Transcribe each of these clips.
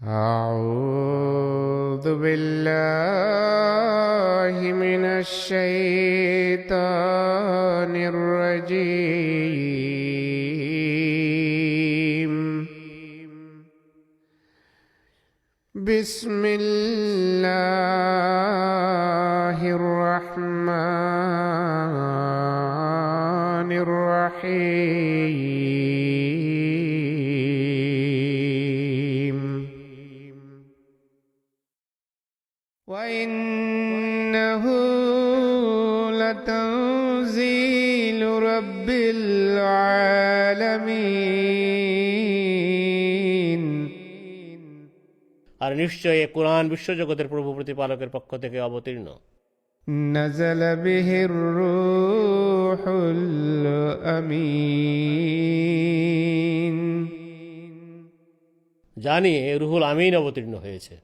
أعوذ بالله من الشيطان الرجيم. بسم الله الرحمن الرحيم. وإنه لتنزيل رب العالمين. আর নিশ্চয় এ কোরআন বিশ্বজগতের প্রভু প্রতিপালকের পক্ষ থেকে অবতীর্ণ। نزل به الروح الأمين. জানি রুহুল আমিন অবতীর্ণ হয়েছে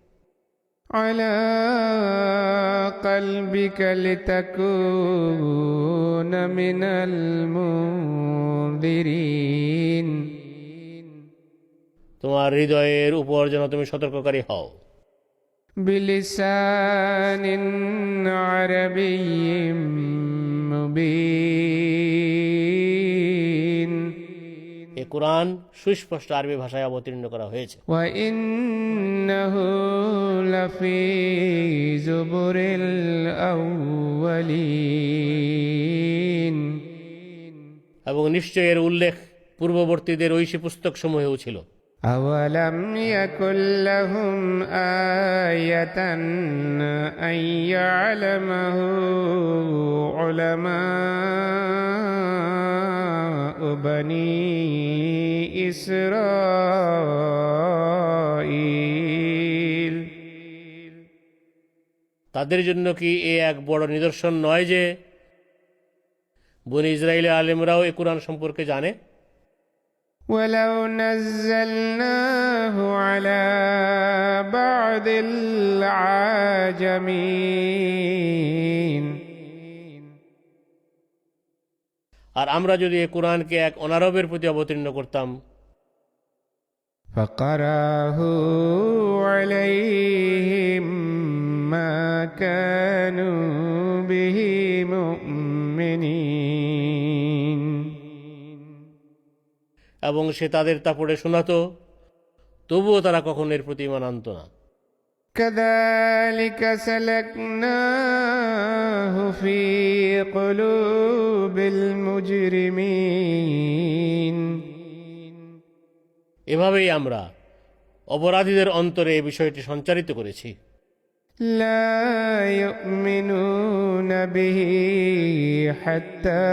على قلبك لتكون من المنذرين. তোমার হৃদয়ের উপর যেন তুমি সতর্ককারী হও। بلسان عربي مبين. এ কোরআন সুস্পষ্ট আরবি ভাষায় অবতীর্ণ করা হয়েছে। وإنه لفي زبر الأولين. এবং নিশ্চয় এর উল্লেখ পূর্ববর্তীদের ঐশী পুস্তক সমূহেও ছিল। أولم يكن لهم آية أن يعلمه علماء بني إسرائيل. তাদের জন্য কি এ এক বড় নিদর্শন নয় যে বনী ইসরায়েলের আলেমরাও এ কোরআন সম্পর্কে জানে? ولو نزلناه على بعض العاجمين. আর আমরা যদি এ কোরআনকে এক অনারবের প্রতি অবতীর্ণ করতাম, فقرأه عليهم ما كانوا به مؤمنين. এবং সে তাদের তা পড়ে শোনাতো, তবুও তারা কখন এর প্রতি ঈমান আনত না। كذلك سلكناه في قلوب المجرمين. এভাবেই আমরা অপরাধীদের অন্তরে এই বিষয়টি সঞ্চারিত করেছি। لا يؤمنون به حتى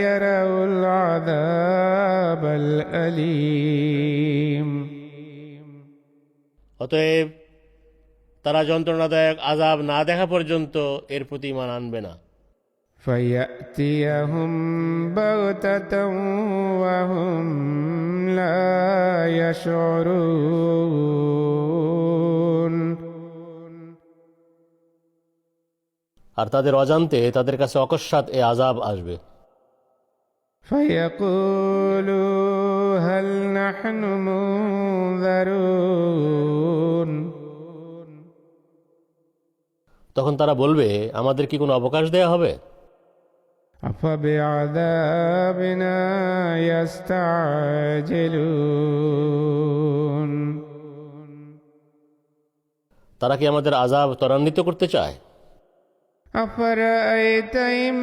يروا العذاب الأليم. অতএব তারা যন্ত্রণাদায়ক আযাব না দেখা পর্যন্ত এর প্রতি ঈমান আনবে না। فيأتيهم بغتة وهم لا يشعرون. আর তাদের অজান্তে তাদের কাছে অকস্মাৎ এ আযাব আসবে। فيقولوا هل نحن منذرون. তখন তারা বলবে, আমাদের কি কোনো অবকাশ দেয়া হবে? أفبعذابنا يستعجلون. তারা কি আমাদের আযাব ত্বরান্বিত করতে চায়? أفرأيت إن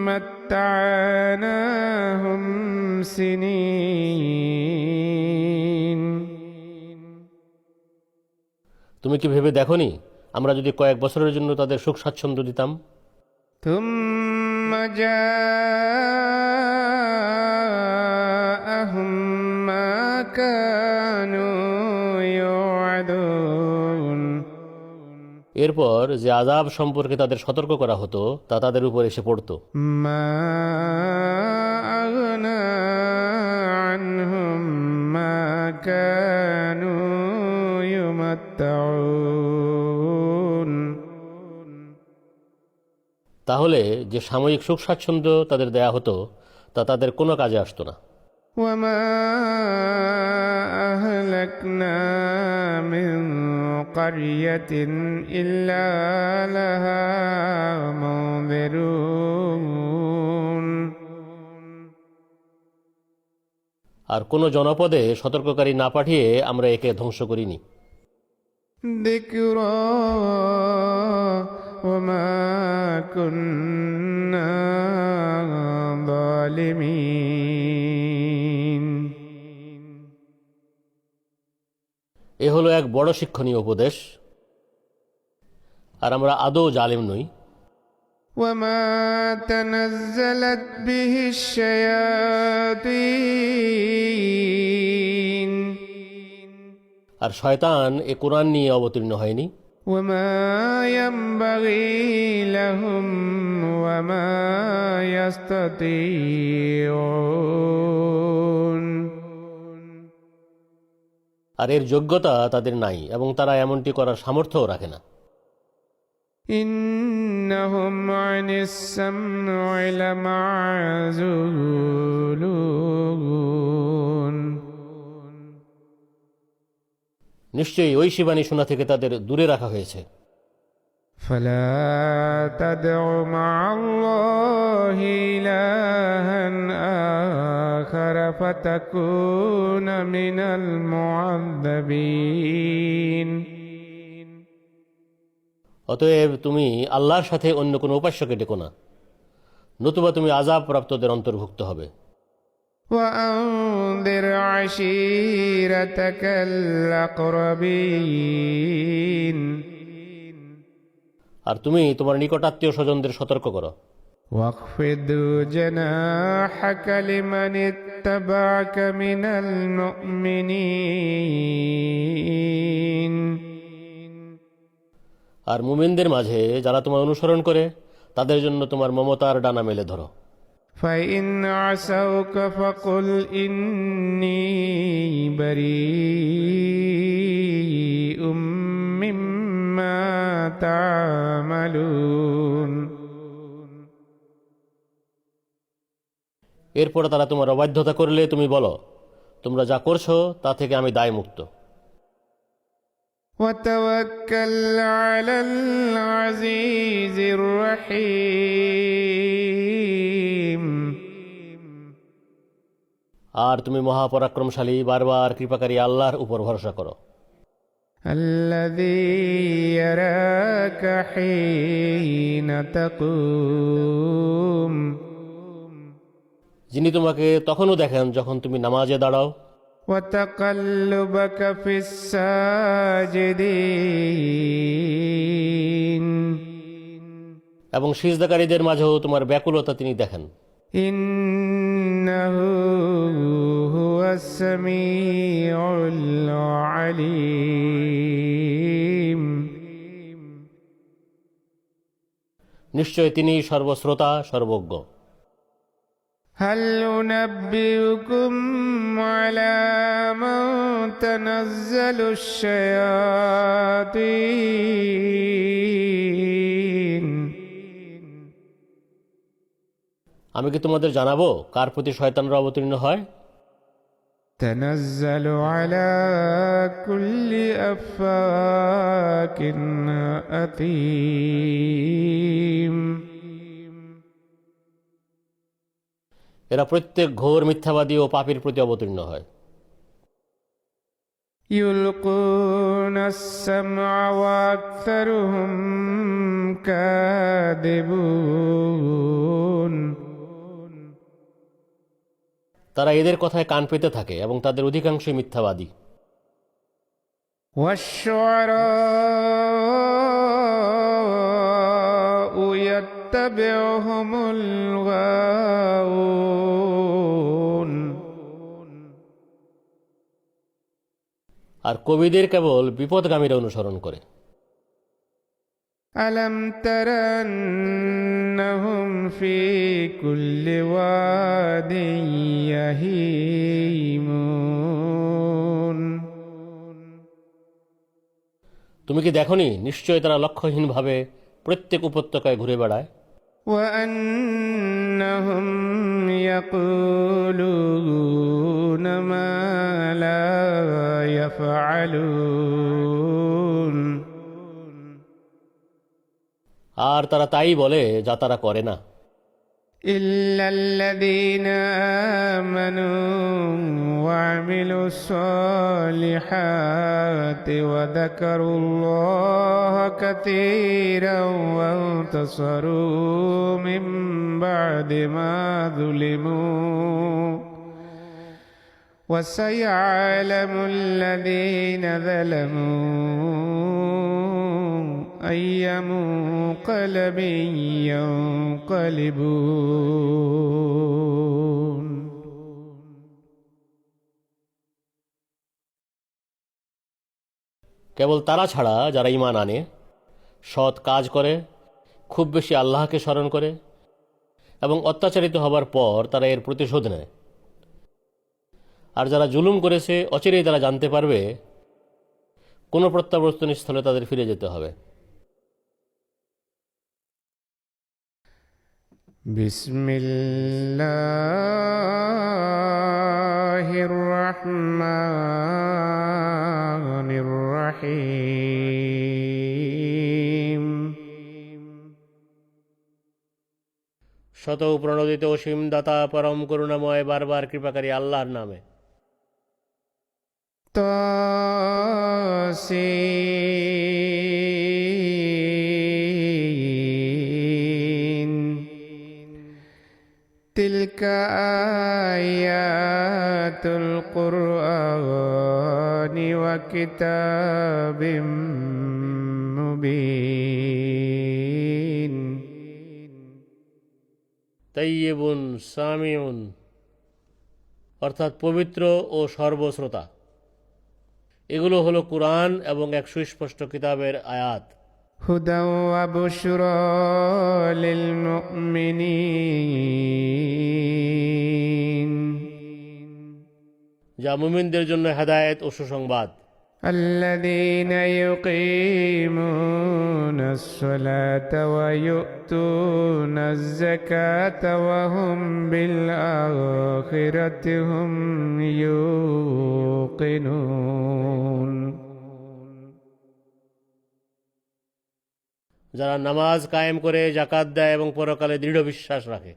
متعناهم سنين. তুমি কি ভেবে দেখোনি আমরা যদি কয়েক বছরের জন্য তাদের সুখ স্বাচ্ছন্দ্য দিতাম? ثم جاءهم ما كانوا يوعدون. এরপর যে আযাব সম্পর্কে তাদের সতর্ক করা হতো তা তাদের উপর এসে পড়ত। ما أغنى عنهم ما كانوا يمتعون. তাহলে যে সাময়িক সুখ স্বাচ্ছন্দ্য তাদের দেয়া হতো তা তাদের কোনো কাজে আসতো না। وما أهلك أهلكنا من قرية إلا لها منذرون আর কোন জনপদে সতর্ককারী না পাঠিয়ে আমরা একে ধ্বংস করিনি। ذكرى وما كنا ظالمين এ হলো এক বড় শিক্ষণীয় উপদেশ, আর আমরা আদৌ জালিম নই। وما تنزلت به الشياطين আর শয়তান এ কোরআন নিয়ে অবতীর্ণ হয়নি। وما ينبغي لهم وما يستطيعون আর এর যোগ্যতা তাদের নাই এবং তারা এমনটি করার সামর্থ্যও রাখে না। إنهم عن السمع لمعزولون নিশ্চয়ই ওই শিবানী শোনা থেকে তাদের দূরে রাখা হয়েছে। فلا تدع مع الله إلها آخر فتكون من المعذبين অতএব তুমি আল্লাহর সাথে অন্য কোনো উপাস্যকে ডেকো না, নতুবা তুমি আযাব প্রাপ্তদের অন্তর্ভুক্ত হবে। وأنذر عشيرتك الأقربين আর তুমি তোমার নিকটাত্মীয় স্বজনদের সতর্ক করো। واخفض جناحك لمن اتبعك من المؤمنين আর মুমিনদের মাঝে যারা তোমার অনুসরণ করে তাদের জন্য তোমার মমতার ডানা মেলে ধরো। فإن عصوك فقل إني بريء مما تعملون এরপরে তারা তোমার অবাধ্যতা করলে তুমি বলো, তোমরা যা করছো তা থেকে আমি দায়মুক্ত। وتوكل على العزيز الرحيم আর তুমি মহাপরাক্রমশালী বারবার কৃপাকারী আল্লাহর উপর ভরসা করো। الذي يراك حين تقوم যিনি তোমাকে তখনও দেখেন যখন তুমি নামাজে দাঁড়াও, وتقلبك في الساجدين এবং সিজদাকারীদের মাঝেও তোমার ব্যাকুলতা তিনি দেখেন। إنه هو السميع العليم নিশ্চয় তিনি সর্বশ্রোতা সর্বজ্ঞ। هل ننبئكم على من تنزل الشياطين আমি কি তোমাদের জানাবো কার প্রতি শয়তানরা অবতীর্ণ হয়? تنزل على كل أفاك أثيم এরা প্রত্যেক ঘোর মিথ্যাবাদী ও পাপীর প্রতি অবতীর্ণ হয়। يلقون السمع وأكثرهم كاذبون তারা এদের কথায় কান পেতে থাকে এবং তাদের অধিকাংশই মিথ্যাবাদী। والشعراء يتبعهم الغاوون আর কবিদের কেবল বিপদগামীরা অনুসরণ করে। ألم تر أنهم في كل واد يهيمون তুমি কি দেখনি নিশ্চয় তারা লক্ষ্যহীনভাবে প্রত্যেক উপত্যকায় ঘুরে বেড়ায়। وأنهم يقولون ما لا يفعلون আর তারা তাই বলে যা তারা করে না। إلا الذين آمنوا وعملوا الصالحات وذكروا الله كثيرا وانتصروا من بعد ما ظلموا وسيعلم الذين ظلموا أي منقلب ينقلبون কেবল তারা ছাড়া যারা ঈমান আনে, সৎ কাজ করে, খুব বেশি আল্লাহকে স্মরণ করে এবং অত্যাচারিত হবার পর তারা এর প্রতিশোধ নেয়। আর যারা জুলুম করেছে অচিরেই তারা জানতে পারবে কোনো প্রত্যাবর্তন স্থলে তাদের ফিরে যেতে হবে। বিসমিল্লাহির রহমানির রহিম শত প্রণোদিত অসীম দাতা পরম করুণাময় বারবার কৃপাকারী আল্লাহর নামে। তাসিন তিলকা আয়াতুল কুরআনি ওয়া কিতাবিম মুবিন তাইয়্যিবুন সামিউন অর্থাৎ পবিত্র ও সর্বশ্রোতা। এগুলো হলো কুরআন এবং এক সুস্পষ্ট কিতাবের আয়াত। হুদা ওয়া বুশরা লিল মুমিনিন যা মুমিনদের জন্য হেদায়েত ও সুসংবাদ। الذين يقيمون الصلاة ويؤتون الزكاة وهم بالآخرة هم يوقنون যারা নামাজ কায়েম করে, যাকাত দেয় এবং পরকালে দৃঢ় বিশ্বাস রাখে।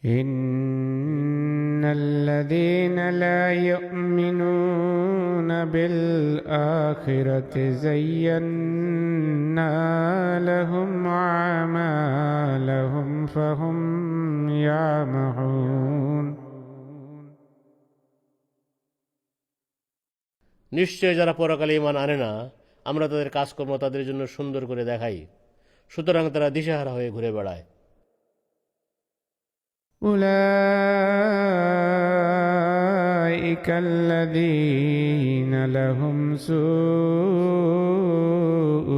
إن الذين لا يؤمنون بالآخرة زينا لهم أعمالهم فهم يعمهون নিশ্চয় যারা পরকালে ঈমান আনে না, আমরা তাদের কাজকর্ম তাদের জন্য সুন্দর করে দেখাই, সুতরাং তারা দিশেহারা হয়ে ঘুরে বেড়ায়। أولئك الذين لهم سوء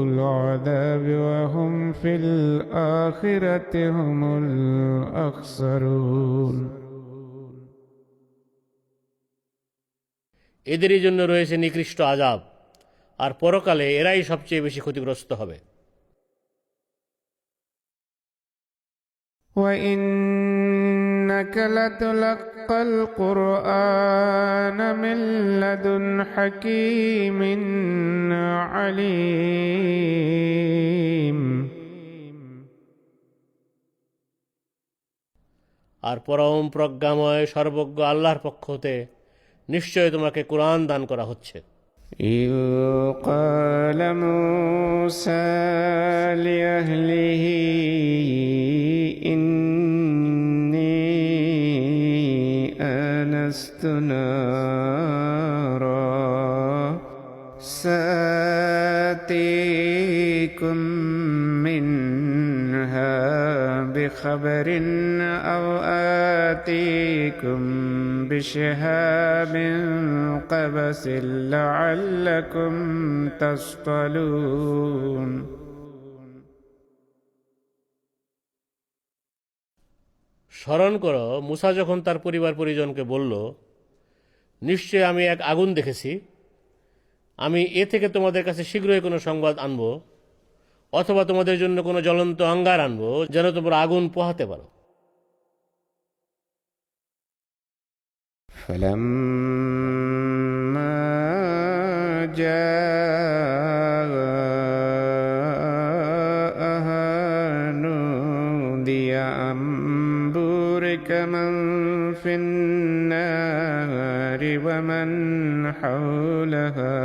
العذاب وهم في الآخرة هم الأخسرون এদেরই জন্য রয়েছে নিকৃষ্ট আযাব, আর পরকালে এরাই সবচেয়ে বেশি ক্ষতিগ্রস্ত হবে। وإنك لتلقى القرآن من لدن حكيم عليم আর পরম প্রজ্ঞাময় সর্বজ্ঞ আল্লাহর পক্ষ হতে নিশ্চয় তোমাকে কুরআন দান করা হচ্ছে। إذ قال موسى لأهله إني آنست نارا سآتيكم منها بخبر أو آتيكم بشهاب قبس لعلكم تصطلون স্মরণ করো, মুসা যখন তার পরিবার পরিজনকে বলল, নিশ্চয় আমি এক আগুন দেখেছি, আমি এ থেকে তোমাদের কাছে শীঘ্রই কোনো সংবাদ আনব, অথবা তোমাদের জন্য কোনো জ্বলন্ত অঙ্গার আনব, যেন তোমরা আগুন পোহাতে পারো। فلما جاءها نودي أن بورك من في النار ومن حولها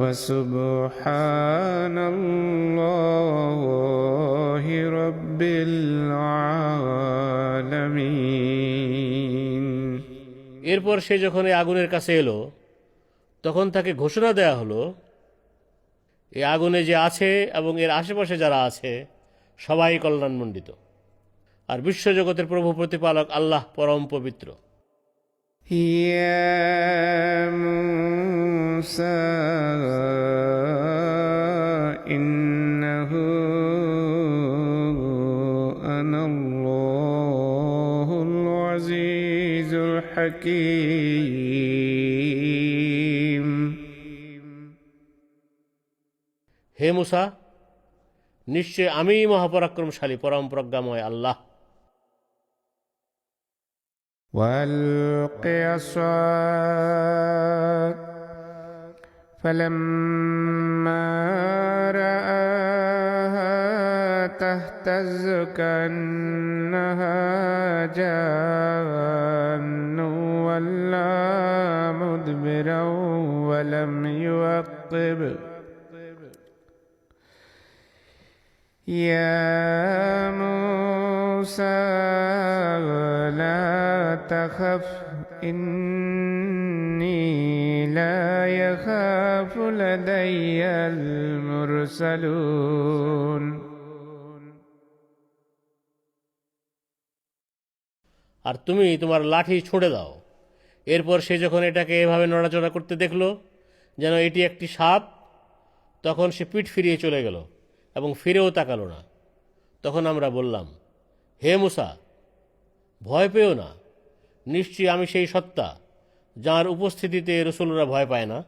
وسبحان الله رب العالمين। এরপর সে যখন এই আগুনের কাছে এলো তখন তাকে ঘোষণা দেয়া হলো, এই আগুনে যে আছে এবং এর আশেপাশে যারা আছে সবাই কল্যাণমণ্ডিত, আর বিশ্বজগতের প্রভু প্রতিপালক আল্লাহ পরম পবিত্র। يا موسى إنه أنا الله العزيز الحكيم। হে মুসা, নিশ্চয় আমিই মহাপরাক্রমশালী পরম প্রজ্ঞাময় আল্লাহ। وألق عصاك فلما رآها تهتز كأنها جان ولا مدبرا ولم يعقب يا موسى لا تخف إني لا يخاف لدي المرسلون। আর তুমি তোমার লাঠি ছুঁড়ে দাও। এরপর সে যখন এটাকে এভাবে নড়াচড়া করতে দেখল যেন এটি একটি সাপ, তখন সে পিঠ ফিরিয়ে চলে গেল এবং ফিরেও তাকালো না। তখন আমরা বললাম, হে মুসা, ভয় পেও না, নিশ্চয়ই আমি সেই সত্তা যার উপস্থিতিতে রসুলরা ভয় পায় না।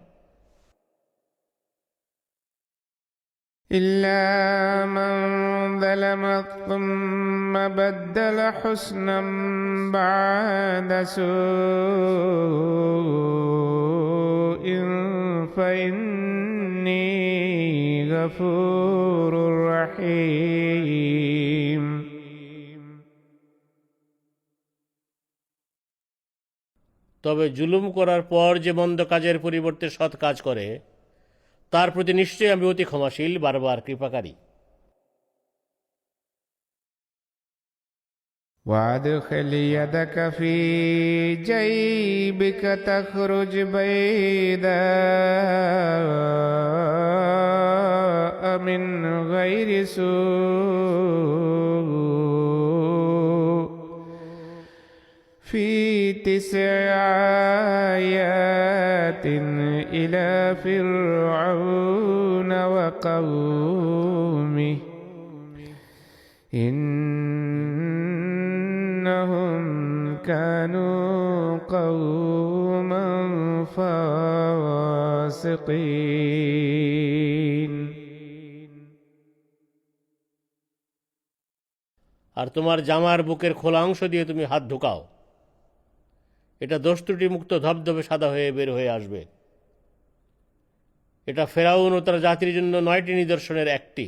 إلا من ظلم ثم بدل حسنا بعد سوء فإني غفور رحيم। তবে জুলুম করার পর যে মন্দ কাজের পরিবর্তে সৎ কাজ করে তার প্রতি নিশ্চয়ই আমি অতি ক্ষমাশীল, বারবার কৃপাকারী। وادخل يدك في جيبك تخرج بيضاء من غير سوء في 9 آيات إلى فرعون وقومه إنهم كانوا قوما فاسقين। আর তোমার জামার বুকের খোলা অংশ দিয়ে তুমি হাত ঢুকাও, এটা দোষ ত্রুটি মুক্ত ধবধবে সাদা হয়ে বের হয়ে আসবে। এটা ফেরাউন ও তার জাতির জন্য 9টি নিদর্শনের একটি।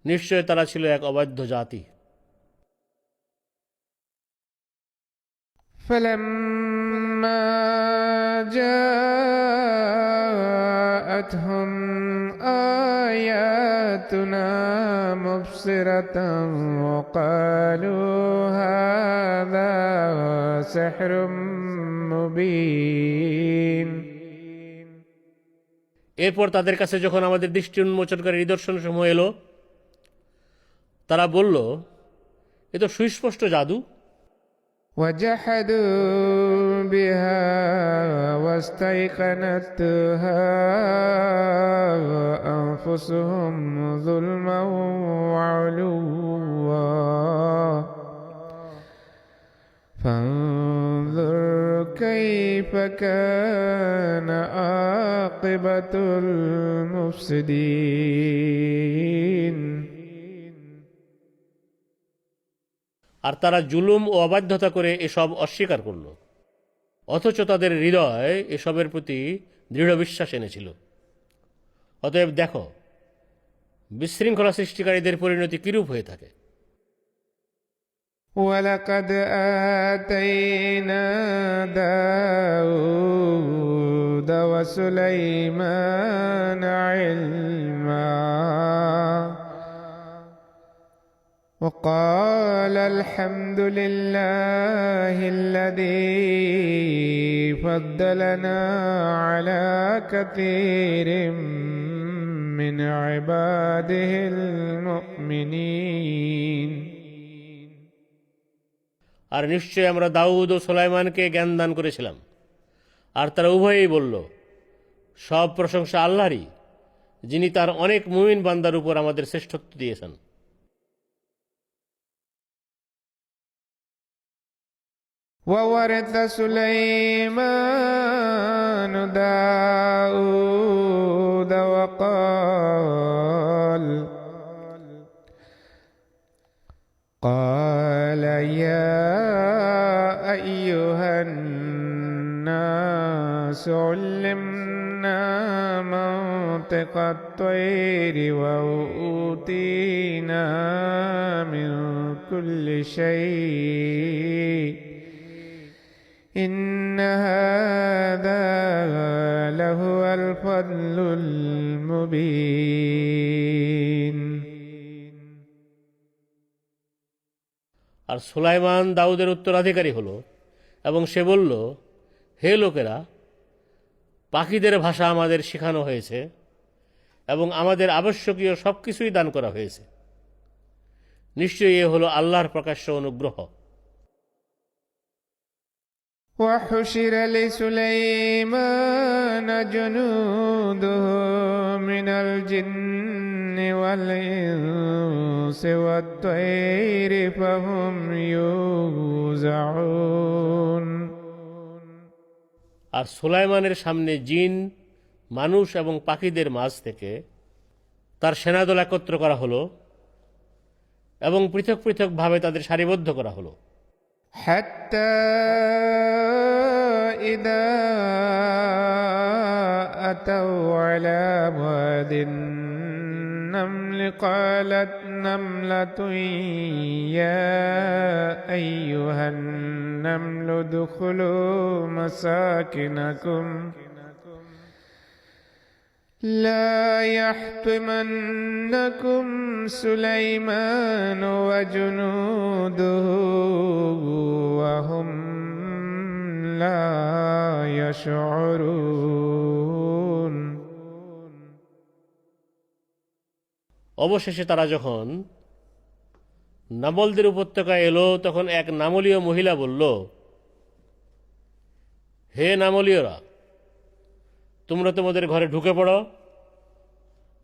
নিশ্চয় তারা ছিল এক অবাধ্য জাতি। فلما جاءتهم آياتنا مبصرة وقالوا هذا سحر مبين। এরপর তাদের কাছে যখন আমাদের দৃষ্টি উন্মোচনকারী নিদর্শনসমূহ এলো, তারা বলল, এ তো সুস্পষ্ট জাদু। وجحدوا بها واستيقنتها أنفسهم ظلما وعلوا فانظر كيف كان عاقبة المفسدين। আর তারা জুলুম ও অবাধ্যতা করে এসব অস্বীকার করল, অথচ তাদের হৃদয় এসবের প্রতি দৃঢ় বিশ্বাস এনেছিল। অতএব দেখো বিশৃঙ্খলা সৃষ্টিকারীদের পরিণতি কিরূপ হয়ে থাকে। ولقد آتينا داود وسليمان علما وقال الحمد لله الذي فضلنا على كثير من عباده المؤمنين। আর নিশ্চয় আমরা দাউদ ও সুলাইমানকে জ্ঞান দান করেছিলাম। আর তারা উভয়েই বলল, সব প্রশংসা আল্লাহরই, যিনি তার অনেক মুমিন বান্দার উপর আমাদের শ্রেষ্ঠত্ব দিয়েছেন। وورث سليمان داود قال يا أيها الناس علمنا منطق الطير وأوتينا من كل شيء إن هذا لهو الفضل المبين। আর সুলাইমান দাউদের উত্তরাধিকারী হলো এবং সে বলল, হে লোকেরা, পাখিদের ভাষা আমাদের শেখানো হয়েছে এবং আমাদের আবশ্যকীয় সব কিছুই দান করা হয়েছে। নিশ্চয়ই এ হলো আল্লাহর প্রকাশ্য অনুগ্রহ। وحشر لسليمان جنوده من الجن والإنس والطير فهم يوزعون। আর সুলাইমানের সামনে জিন, মানুষ এবং পাখিদের মাঝ থেকে তার সেনাদল একত্র করা হলো এবং পৃথক পৃথকভাবে তাদের সারিবদ্ধ করা হলো। حتى إذا أتوا على واد النمل قالت نملة يا أيها النمل ادخلوا مساكنكم لا يحطمنكم سليمان وجنوده وهم لا يشعرون। অবশেষে তারা যখন নামলদের উপত্যকায় এলো, তখন এক নামলীয় মহিলা বলল, হে নামলীয়রা, তোমরা তোমাদের ঘরে ঢুকে পড়ো,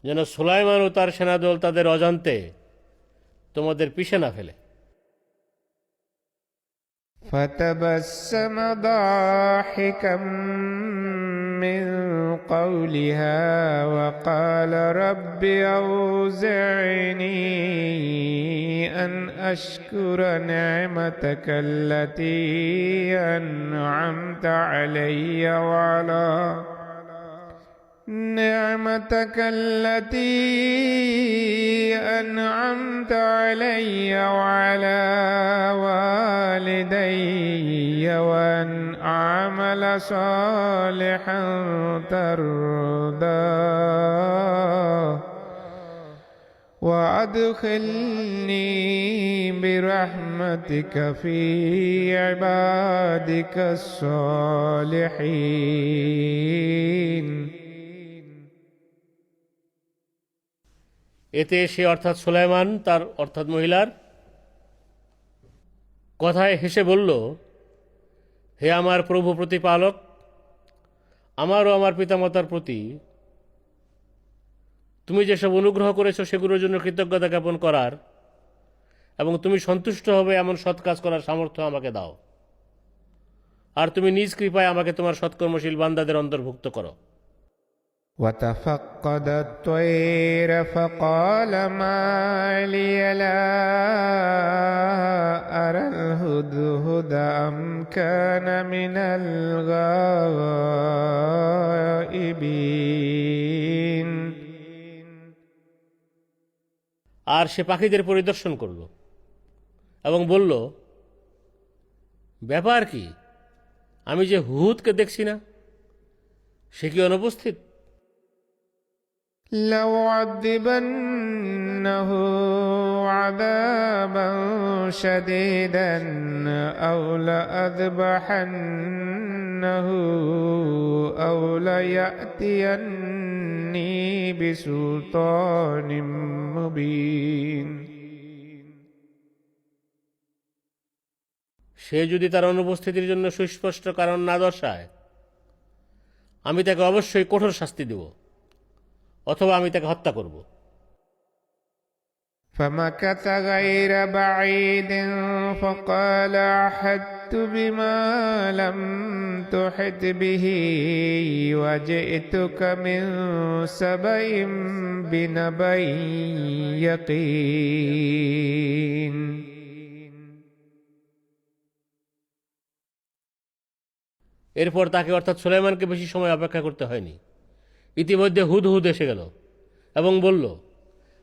যেন সুলাইমান ও তার সেনাদল তাদের অজান্তে তোমাদের পিছে না ফেলে। فتبسم ضاحكا من قولها وقال رب أوزعني أن أشكر نعمتك التي أنعمت علي وعلى والدي وأن أعمل صالحا ترضاه وأدخلني برحمتك في عبادك الصالحين। এতে সে অর্থাৎ সুলাইমান তার অর্থাৎ মহিলার কথায় হেসে বলল, হে আমার প্রভু প্রতিপালক, আমার ও আমার পিতামাতার প্রতি তুমি যেসব অনুগ্রহ করেছো সেগুলোর জন্য কৃতজ্ঞতা জ্ঞাপন করার এবং তুমি সন্তুষ্ট হবে এমন সৎ কাজ করার সামর্থ্য আমাকে দাও। আর তুমি নিজ কৃপায় আমাকে তোমার সৎকর্মশীল বান্দাদের অন্তর্ভুক্ত করো। وتفقد الطير فقال ما لي لا أرى الهدهد أم كان من الغائبين غائبين আর সে পাখিদের পরিদর্শন করল এবং বলল, ব্যাপার কি, আমি যে হুদকে দেখছি না, সে কি অনুপস্থিত? لأعذبنه عذابا شديدا أو لأذبحنه أو ليأتيني بسلطان مبين সে যদি তার অনুপস্থিতির জন্য সুস্পষ্ট কারণ না দর্শায়, আমি তাকে অবশ্যই কঠোর শাস্তি দেব, অথবা আমি তাকে হত্যা করব। فمكث غير بعيد فقال أحطت بما لم تحط به وجئتك من سبأ بنبأ يقين এরপর তাকে অর্থাৎ সুলাইমানকে বেশি সময় অপেক্ষা করতে হয়নি। ইতিমধ্যে হুদহুদ এসে গেল এবং বলল,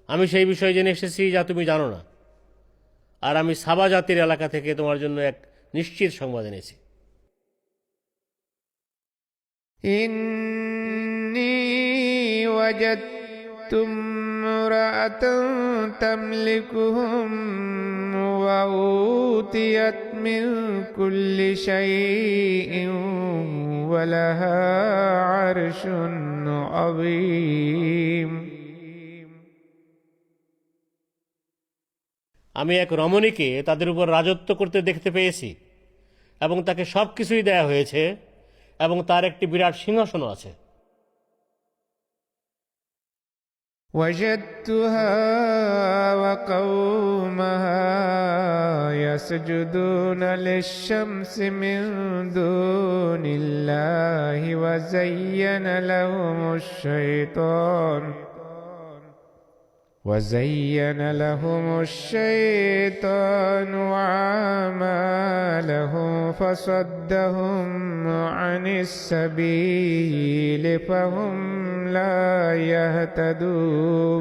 আমি সেই বিষয় জেনে এসেছি যা তুমি জানো না, আর আমি সাবা জাতির এলাকা থেকে তোমার জন্য এক নিশ্চিত সংবাদ এনেছি। إني وجدت امرأة تملكهم وأوتيت من كل شيء ولها عرش عظيم আমি এক রমণীকে তাদের উপর রাজত্ব করতে দেখতে পেয়েছি এবং তাকে সব কিছুই দেয়া হয়েছে এবং তার একটি বিরাট সিংহাসনও আছে। وجدتها وقومها يسجدون للشمس من دون الله وزين لهم الشيطان أعمالهم فصدهم عن السبيل فهم لا يهتدون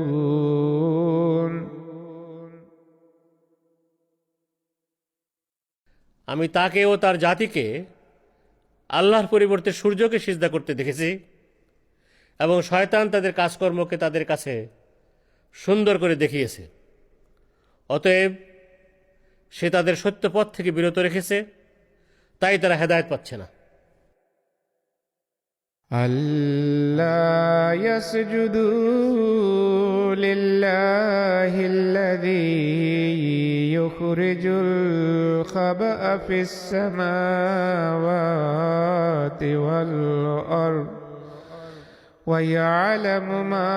আমি তাকে ও তার জাতিকে আল্লাহর পরিবর্তে সূর্যকে সিজদা করতে দেখেছি এবং শয়তান তাদের কাজকর্মকে তাদের কাছে সুন্দর করে দেখিয়েছে। অতএব সে তাদের সত্য পথ থেকে বিরত রেখেছে, তাই তারা হেদায়েত পাচ্ছে না। ألا يسجدوا لله الذي يخرج الخبأ في السماوات والأرض ويعلم ما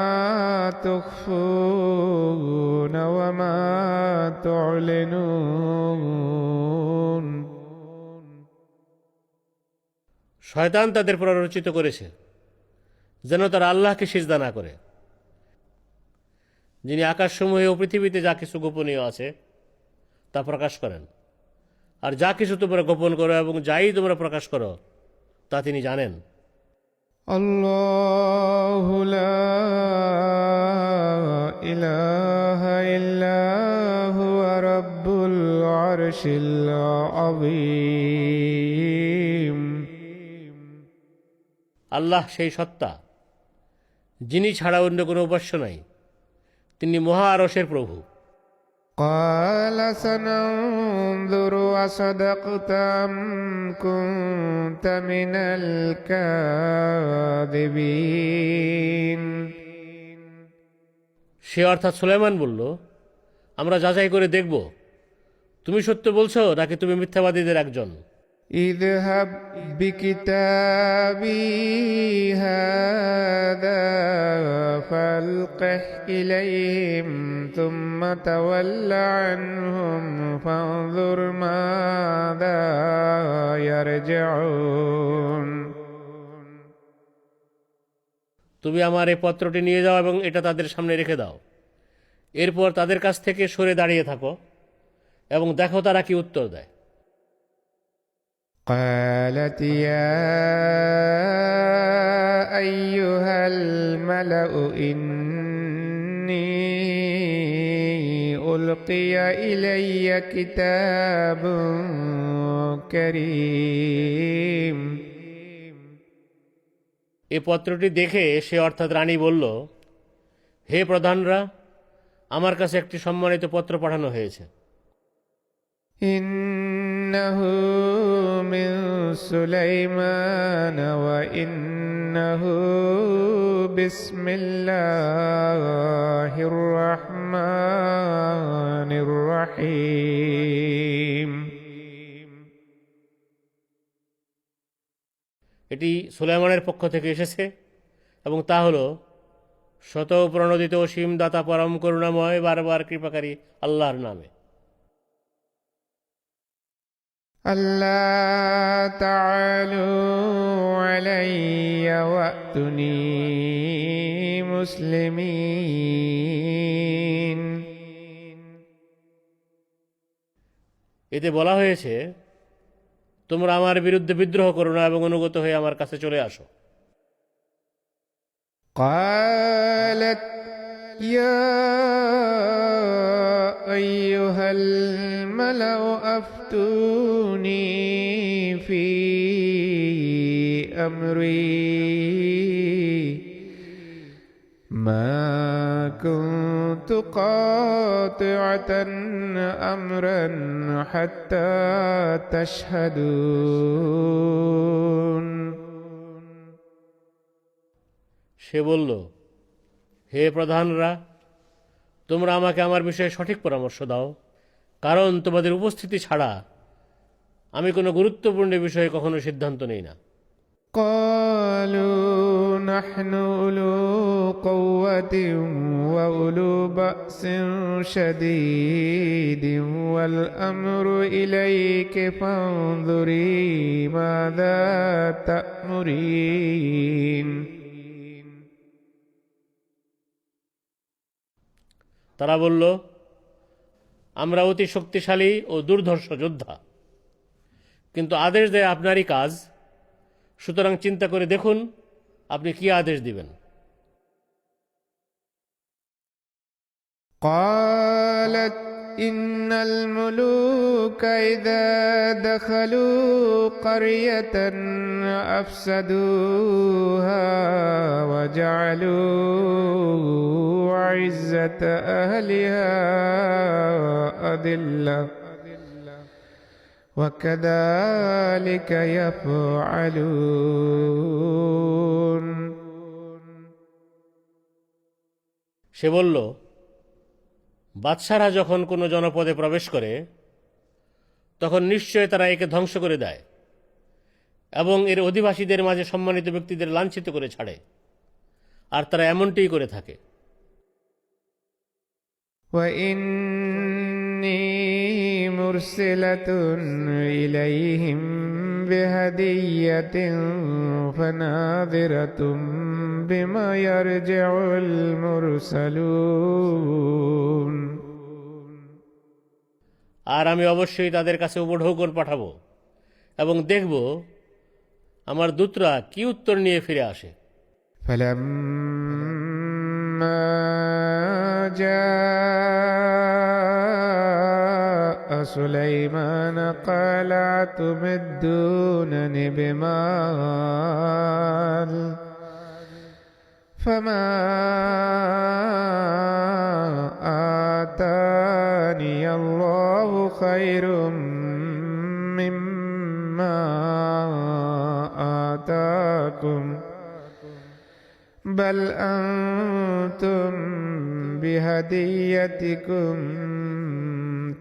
تخفون وما تعلنون শয়তান তাদের প্ররোচিত করেছে যেন তারা আল্লাহকে সিজদা না করে, যিনি আকাশসমূহে ও পৃথিবীতে যা কিছু গোপনীয় আছে তা প্রকাশ করেন, আর যা কিছু তোমরা গোপন করো এবং যাই তোমরা প্রকাশ করো তা তিনি জানেন। الله لا إله إلا هو رب العرش العظيم আল্লাহ সেই সত্তা যিনি ছাড়া অন্য কোনো উপাস্য নাই, তিনি মহা আরশের প্রভু। قال سننظر أصدقت أم كنت من الكاذبين সে অর্থাৎ সুলাইমান বলল, আমরা যাচাই করে দেখব তুমি সত্য বলছো নাকি তুমি মিথ্যাবাদীদের একজন। اذهب بكتابي هذا فألقه إليهم ثم تول عنهم فانظر ماذا يرجعون তুমি আমার এই পত্রটি নিয়ে যাও এবং এটা তাদের সামনে রেখে দাও, এরপর তাদের কাছ থেকে সরে দাঁড়িয়ে থাকো এবং দেখো তারা কি উত্তর দেয়। قالت يا أيها الملأ إني ألقي إلي كتاب كريم। এ পত্রটি দেখে সে অর্থাৎ রানী বলল, হে প্রধানরা, আমার কাছে একটি সম্মানিত পত্র পাঠানো হয়েছে। إنه من سليمان وإنه بسم الله الرحمن الرحيم। এটি সুলাইমানের পক্ষ থেকে এসেছে এবং তা হল শতপ্রণোদিত অসীম দাতা পরম করুণাময় বারবার কৃপাকারী আল্লাহর নামে। ألا تعالوا علي وأتوني مسلمين। এতে বলা হয়েছে, তোমরা আমার বিরুদ্ধে বিদ্রোহ করো না এবং অনুগত হয়ে আমার কাছে চলে আসো। قالت يا أيها الملأ أفتوني في أمري ما كنت قاطعة أمرا حتى تشهدون। সে বলল, হে প্রধানরা, তোমরা আমাকে আমার বিষয়ে সঠিক পরামর্শ দাও, কারণ তোমাদের উপস্থিতি ছাড়া আমি কোনো গুরুত্বপূর্ণ বিষয়ে কখনো সিদ্ধান্ত নেই না। قالوا نحن أولو قوة وأولو بأس شديد والأمر إليك فانظري ماذا تأمرين। তারা বলল, আমরা অতি শক্তিশালী ও দুর্ধর্ষ যোদ্ধা, কিন্তু আদেশ দেয় আপনারই কাজ, সুতরাং চিন্তা করে দেখুন আপনি কি আদেশ দিবেন। قالت إن الملوك إذا دخلوا قرية أفسدوها وجعلوا عزة أهلها أذلة وكذلك يفعلون। সে বলল, বাদশারা যখন কোনো জনপদে প্রবেশ করে তখন নিশ্চয় তারা একে ধ্বংস করে দেয় এবং এর অধিবাসীদের মাঝে সম্মানিত ব্যক্তিদের লাঞ্ছিত করে ছাড়ে, আর তারা এমনটিই করে থাকে। وإني مرسلة إليهم بهدية فناظرة بما يرجع المرسلون। আর আমি অবশ্যই তাদের কাছে উপঢৌকন পাঠাবো এবং দেখব আমার দূতরা কি উত্তর নিয়ে ফিরে আসে। فلما جاء سليمان قال أتمدونني بمال فما آتاني الله خير مما آتاكم بل أنتم بهديتكم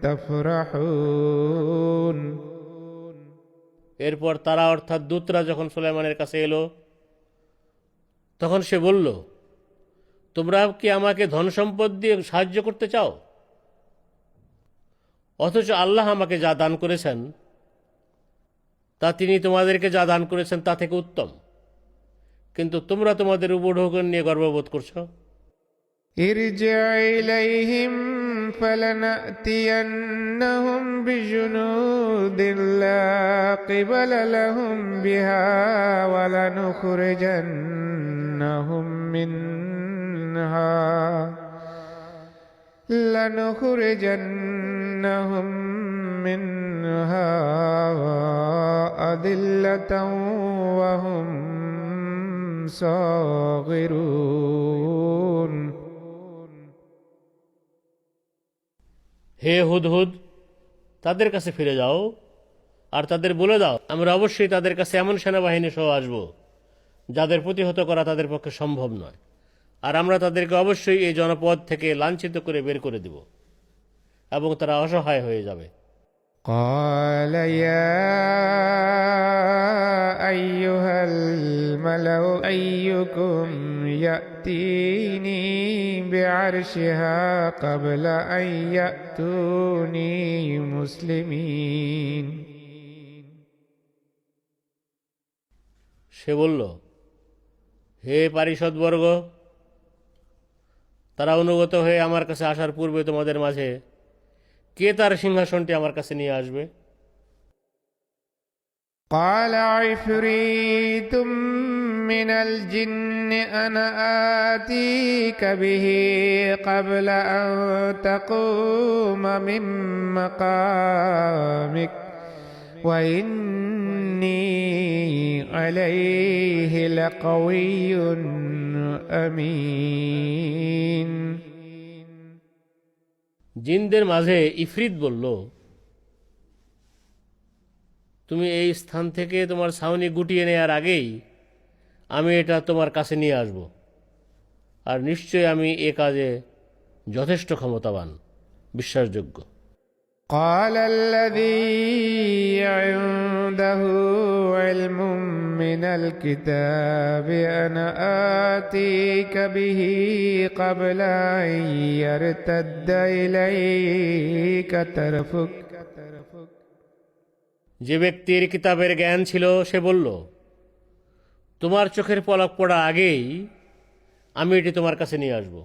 تفرحون। এরপর তারা অর্থাৎ দূতরা যখন সুলাইমানের কাছে এলো তখন সে বলল, তোমরা কি আমাকে ধন সম্পদ দিয়ে সাহায্য করতে চাও? অথচ আল্লাহ আমাকে যা দান করেছেন তা তিনি তোমাদেরকে যা দান করেছেন তা থেকে উত্তম, কিন্তু তোমরা তোমাদের উপঢৌকন নিয়ে গর্ববোধ করছো। ارجع إليهم فلنأتينهم بجنود لا قبل لهم بها لنخرجنهم منها أذلة وهم صاغرون হে হুদহুদ, তাদের কাছে ফিরে যাও আর তাদের বলে দাও, আমরা অবশ্যই তাদের কাছে এমন সেনাবাহিনী সহ আসব যাদের প্রতিহত করা তাদের পক্ষে সম্ভব নয়, আর আমরা তাদেরকে অবশ্যই এই জনপদ থেকে লাঞ্ছিত করে বের করে দেব এবং তারা অসহায় হয়ে যাবে। قال يا أيها الملأ أيكم يأتيني بعرشها قبل أن يأتوني مسلمين সে বলল, হে পারিষদবর্গ, তারা অনুগত হয়ে আমার কাছে আসার পূর্বে তোমাদের মাঝে কে তার সিংহাসনটি আমার কাছে নিয়ে আসবে? قال عفريت من الجن أنا آتيك به قبل أن تقوم من مقامك وإني عليه لقوي أمين জিনদের মাঝে ইফরিত বলল, তুমি এই স্থান থেকে তোমার ছাউনি গুটিয়ে নেয়ার আগেই আমি এটা তোমার কাছে নিয়ে আসব, আর নিশ্চয় আমি এ কাজে যথেষ্ট ক্ষমতাবান, বিশ্বাসযোগ্য। قال الذي عنده علم من الكتاب أنا آتيك به قبل أن يرتد إليك طرفك যে ব্যক্তির কিতাবের জ্ঞান ছিল সে বলল, তোমার চোখের পলক পড়া আগেই আমি এটি তোমার কাছে নিয়ে আসব।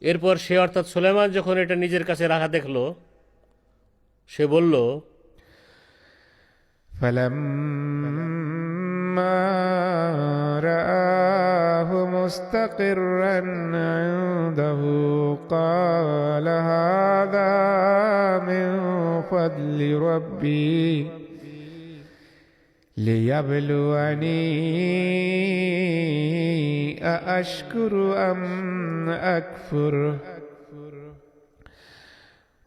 এরপর সে অর্থাৎ সুলাইমান যখন এটা নিজের কাছে রাখা দেখল, সে বলল, فلما رآه مستقرا عنده قال هذا من فضل ربي ليبلوني أأشكر أم أكفر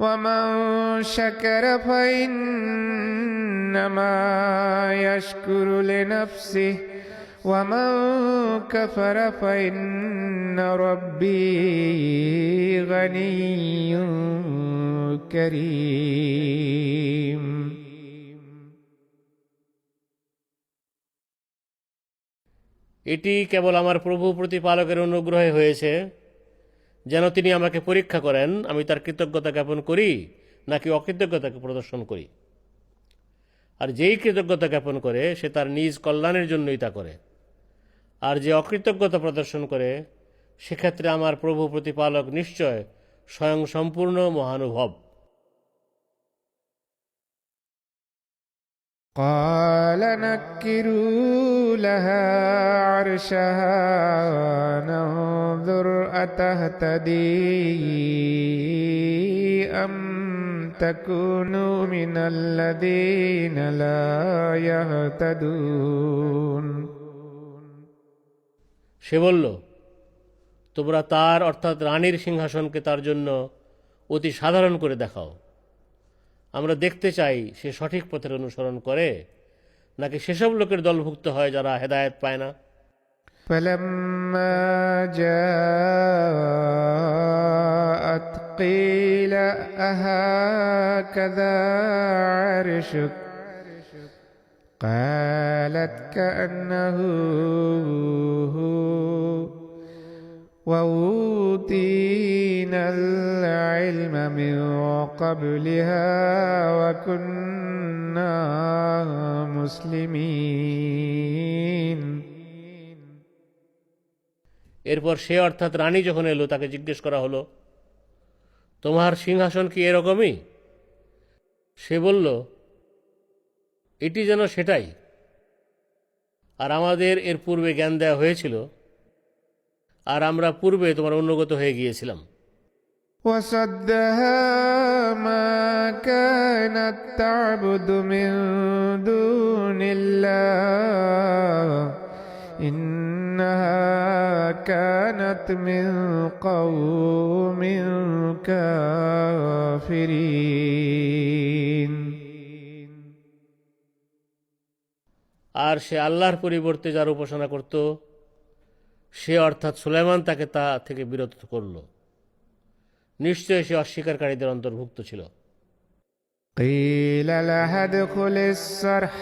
ومن شكر فإنما يشكر لنفسه ومن كفر فإن ربي غني كريم এটি কেবল আমার প্রভু প্রতিপালকের অনুগ্রহে হয়েছে, যেন তিনি আমাকে পরীক্ষা করেন আমি তার কৃতজ্ঞতা জ্ঞাপন করি নাকি অকৃতজ্ঞতাকে প্রদর্শন করি। আর যেই কৃতজ্ঞতা জ্ঞাপন করে সে তার নিজ কল্যাণের জন্যই তা করে, আর যে অকৃতজ্ঞতা প্রদর্শন করে সেক্ষেত্রে আমার প্রভু প্রতিপালক নিশ্চয় স্বয়ং সম্পূর্ণ মহানুভব। قال نكروا لها عرشها ننظر أتهتدي أم تكون من الذين لا يهتدون সে বলল, তোমরা তার অর্থাৎ রানীর সিংহাসনকে তার জন্য অতি সাধারণ করে দেখাও, আমরা দেখতে চাই সে সঠিক পথের অনুসরণ করে নাকি সেসব লোকের দলভুক্ত হয় যারা হেদায়েত পায় না। فلما جاءت قيل أهكذا عرشك قالت كأنه هو وأوتينا العلم من قبلها وكنا مسلمين এরপর সে অর্থাৎ রানী যখন এলো তাকে জিজ্ঞেস করা হলো, তোমার সিংহাসন কি এরকমই? সে বলল, এটি যেন সেটাই, আর আমাদের এর পূর্বে জ্ঞান দেওয়া হয়েছিল, আর আমরা পূর্বে তোমার অনুগত হয়ে গিয়েছিলাম। وصدها ما كانت تعبد من دون الله إنها كانت من قوم كافرين। আর সে আল্লাহর পরিবর্তে যার উপাসনা করত, সে অর্থাৎ সুলাইমান তাকে তা থেকে বিরত করল। নিশ্চয় সে অস্বীকারীদের অন্তর্ভুক্ত ছিল। قيل لها ادخل الصرح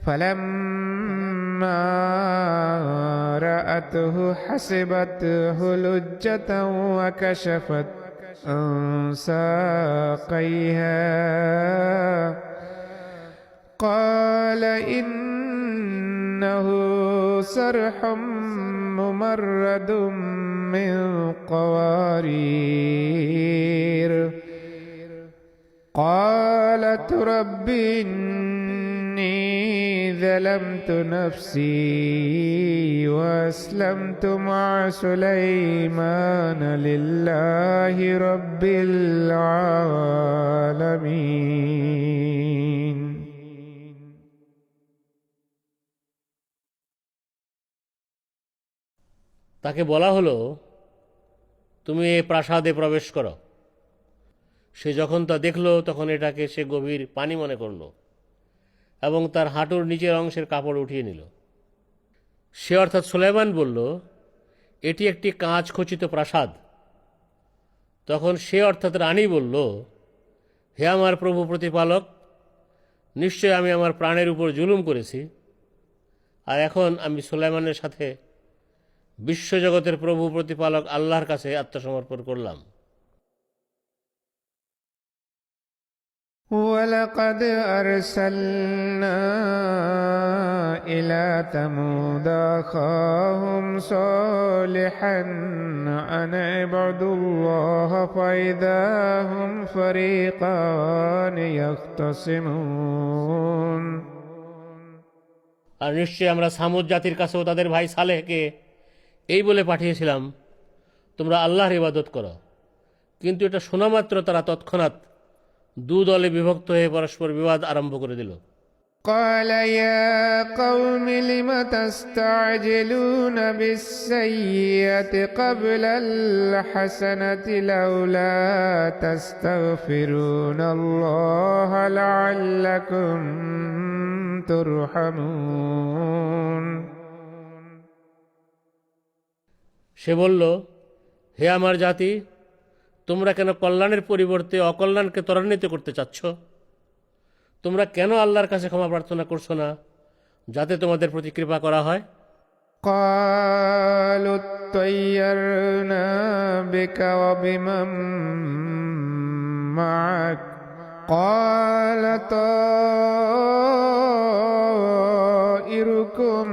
فلما رأته حسبته لجة وكشفت عن ساقيها قال إنه صرح ممرد من قوارير قالت رب إني ظلمت نفسي وأسلمت مع سليمان لله رب العالمين। তাকে বলা হলো, তুমি এই প্রাসাদে প্রবেশ করো। সে যখন তা দেখল তখন এটাকে সে গভীর পানি মনে করল এবং তার হাঁটুর নিচের অংশের কাপড় উঠিয়ে নিল। সে অর্থাৎ সুলাইমান বলল, এটি একটি কাঁচ খচিত প্রাসাদ। তখন সে অর্থাৎ রানী বলল, হে আমার প্রভু প্রতিপালক, নিশ্চয় আমি আমার প্রাণের উপর জুলুম করেছি, আর এখন আমি সুলাইমানের সাথে বিশ্বজগতের প্রভু প্রতিপালক আল্লাহর কাছে আত্মসমর্পণ করলাম। ولقد أرسلنا إلى ثمود أخاهم صالحا أن اعبدوا الله فإذا هم فريقان يختصمون। আর নিশ্চয়ই আমরা সামুদ জাতির কাছেও তাদের ভাই সালেহকে এই বলে পাঠিয়েছিলাম, তোমরা আল্লাহর ইবাদত করো। কিন্তু এটা শোনা মাত্র তারা তৎক্ষণাৎ দু দলে বিভক্ত হয়ে পরস্পর বিবাদ আরম্ভ করে দিল। قال يا قوم لم تستعجلون بالسيئة قبل الحسنة لولا تستغفرون الله لعلكم ترحمون। সে বলল, হে আমার জাতি, তোমরা কেন কল্যাণের পরিবর্তে অকল্যাণকে ত্বরান্বিত করতে চাচ্ছ? তোমরা কেন আল্লাহর কাছে ক্ষমা প্রার্থনা করছো না, যাতে তোমাদের প্রতি কৃপা করা হয়? قالوا اطيرنا بك وبمن معك قال طائركم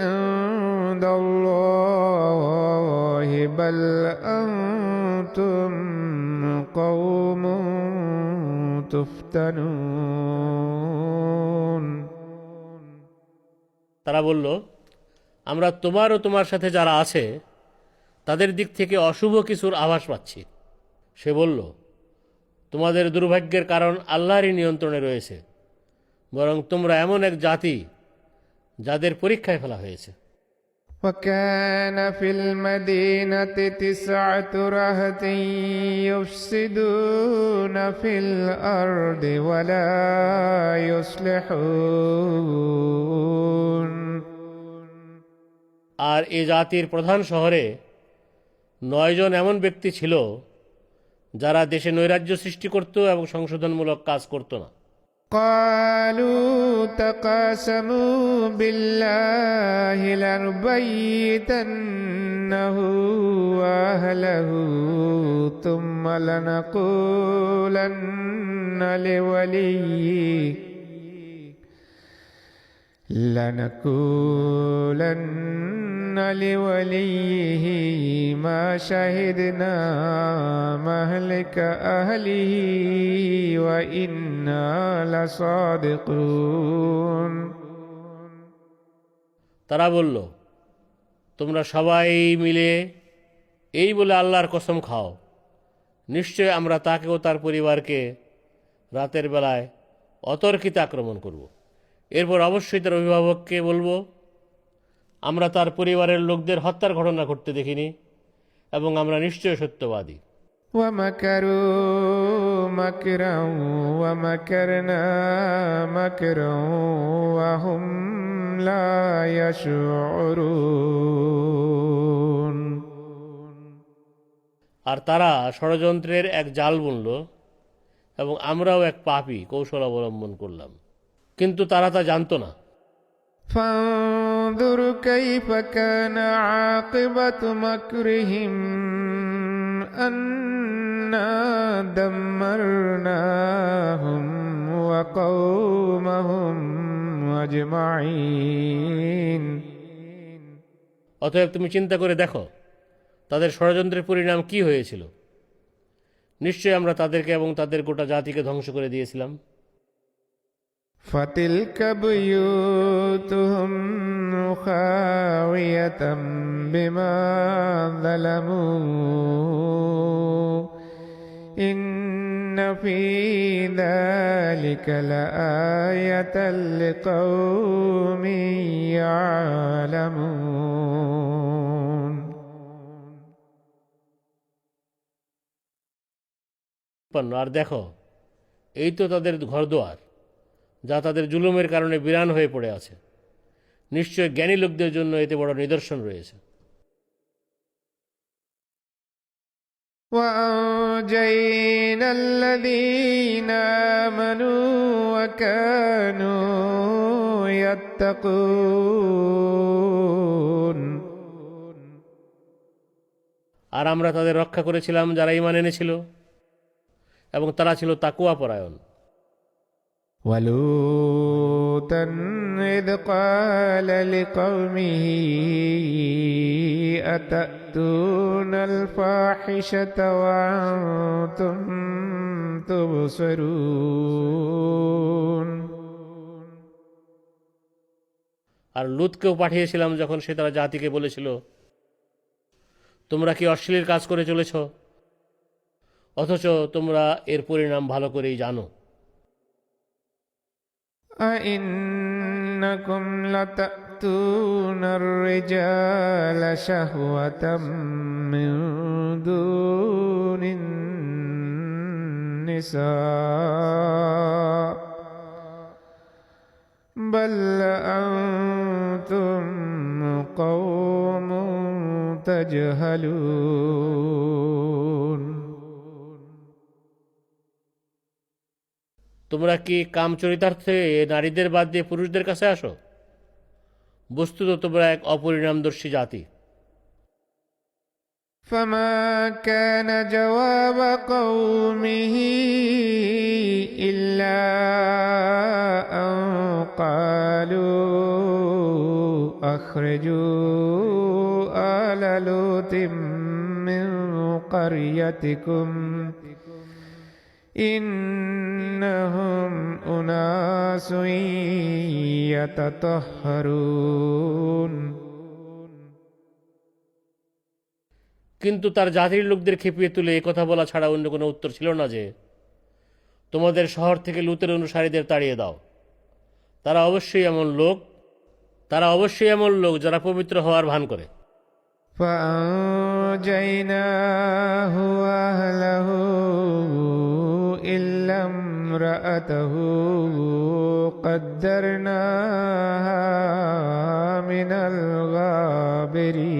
عند الله بل أنتم قوم تفتنون। তারা বলল, আমরা তোমার ও তোমার সাথে যারা আছে তাদের দিক থেকে অশুভ কিছুর আভাস পাচ্ছি। সে বলল, তোমাদের দুর্ভাগ্যের কারণ আল্লাহরই নিয়ন্ত্রণে রয়েছে, বরং তোমরা এমন এক জাতি যাদের পরীক্ষায় ফেলা হয়েছে। وكان في المدينة 9 رهط يفسدون في الأرض ولا يصلحون। আর এ জাতির প্রধান শহরে 9 জন এমন ব্যক্তি ছিল যারা দেশে নৈরাজ্য সৃষ্টি করত এবং সংশোধনমূলক কাজ করত না। قالوا تقاسموا بالله لنبيتنه وأهله ثم لنقولن لوليه ما شهدنا مهلك أهله وإنا لصادقون। তারা বলল, তোমরা সবাই মিলে এই বলে আল্লাহর কসম খাও, নিশ্চয় আমরা তাকে ও তার পরিবারকে রাতের বেলায় অতর্কিত আক্রমণ করব। এরপর অবশ্যই তার অভিভাবককে বলবো, আমরা তার পরিবারের লোকদের হত্যার ঘটনা ঘটতে দেখিনি এবং আমরা নিশ্চয় সত্যবাদী। ومكروا مكرا ومكرنا مكرا وهم لا يشعرون। আর তারা ষড়যন্ত্রের এক জাল বুনল এবং আমরাও এক পাপী কৌশল অবলম্বন করলাম, কিন্তু তারা তা জানত না। فانظر كيف كان عاقبة مكرهم أنا دمرناهم وقومهم أجمعين। অতএব তুমি চিন্তা করে দেখো তাদের ষড়যন্ত্রের পরিণাম কি হয়েছিল। নিশ্চয় আমরা তাদেরকে এবং তাদের গোটা জাতিকে ধ্বংস করে দিয়েছিলাম। فتلك بيوتهم خاوية بما ظلموا إن في ذلك لآية لقوم يعلمون। আর দেখো, এই তো তাদের ঘরদোয়ার যা তাদের জুলুমের কারণে বিরান হয়ে পড়ে আছে। নিশ্চয় জ্ঞানী লোকদের জন্য এতে বড় নিদর্শন রয়েছে। وأنجينا الذين آمنوا وكانوا يتقون। আর আমরা তাদের রক্ষা করেছিলাম যারা ঈমান এনেছিল এবং তারা ছিল তাকওয়া পরায়ণ। ولوطا إذ قال لقومه أتأتون الفاحشة وأنتم تبصرون। আর লুতকেও পাঠিয়েছিলাম যখন সে তার জাতিকে বলেছিল, তোমরা কি অশ্লীল কাজ করে চলেছ, অথচ তোমরা এর পরিণাম ভালো করেই জানো। أئنكم لتأتون الرجال شهوة من دون النساء بل أنتم قوم تجهلون। তোমরা কি কামচরিতার্থে নারীদের বাদ দিয়ে পুরুষদের কাছে আসো? বস্তুত তোমরা এক অপরিণামদর্শী জাতি। فما كان جواب قومه إلا أن قالوا أخرجوا آل لوط من قريتكم إنهم أناس يتطهرون। কিন্তু তার জাতির লোকদের খেপিয়ে তুলে একথা বলা ছাড়া অন্য কোনো উত্তর ছিল না যে, তোমাদের শহর থেকে লুতের অনুসারীদের তাড়িয়ে দাও। তারা অবশ্যই এমন লোক যারা পবিত্র হওয়ার ভান করে। فأنجيناه وأهله إلا امرأته قدرناها من الغابرين।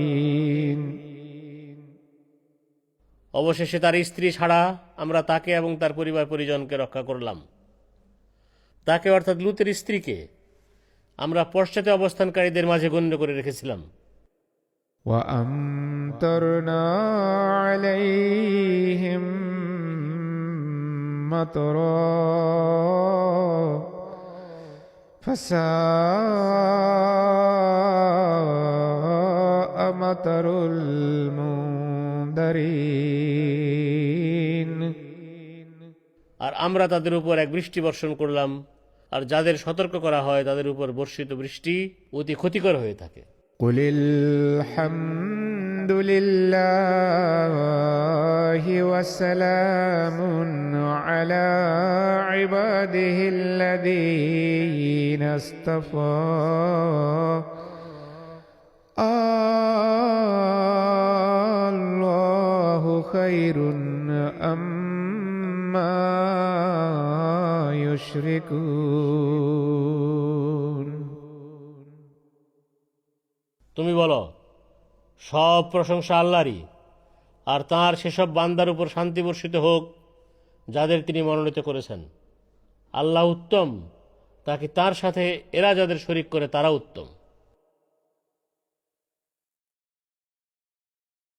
অবশেষে তার স্ত্রী ছাড়া আমরা তাকে এবং তার পরিবার পরিজনকে রক্ষা করলাম। তাকে অর্থাৎ লুতের স্ত্রীকে আমরা পশ্চাতে অবস্থানকারীদের মাঝে গণ্য করে রেখেছিলাম। وأمطرنا عليهم مطرا فساء مطر المنذرين আর আমরা তাদের উপর এক বৃষ্টি বর্ষণ করলাম, আর যাদের সতর্ক করা হয় তাদের উপর বর্ষিত বৃষ্টি অতি ক্ষতিকর হয়ে থাকে। قل الحمد لله وسلام على عباده الذين اصطفى الله خير أما يشركون তুমি বলো, সব প্রশংসা আল্লাহরই, আর তাঁর সেসব বান্দার উপর শান্তি বর্ষিত হোক যাদের তিনি মনোনীত করেছেন। আল্লাহ উত্তম, তাকে তার সাথে এরা যাদের শরিক করে তারা উত্তম।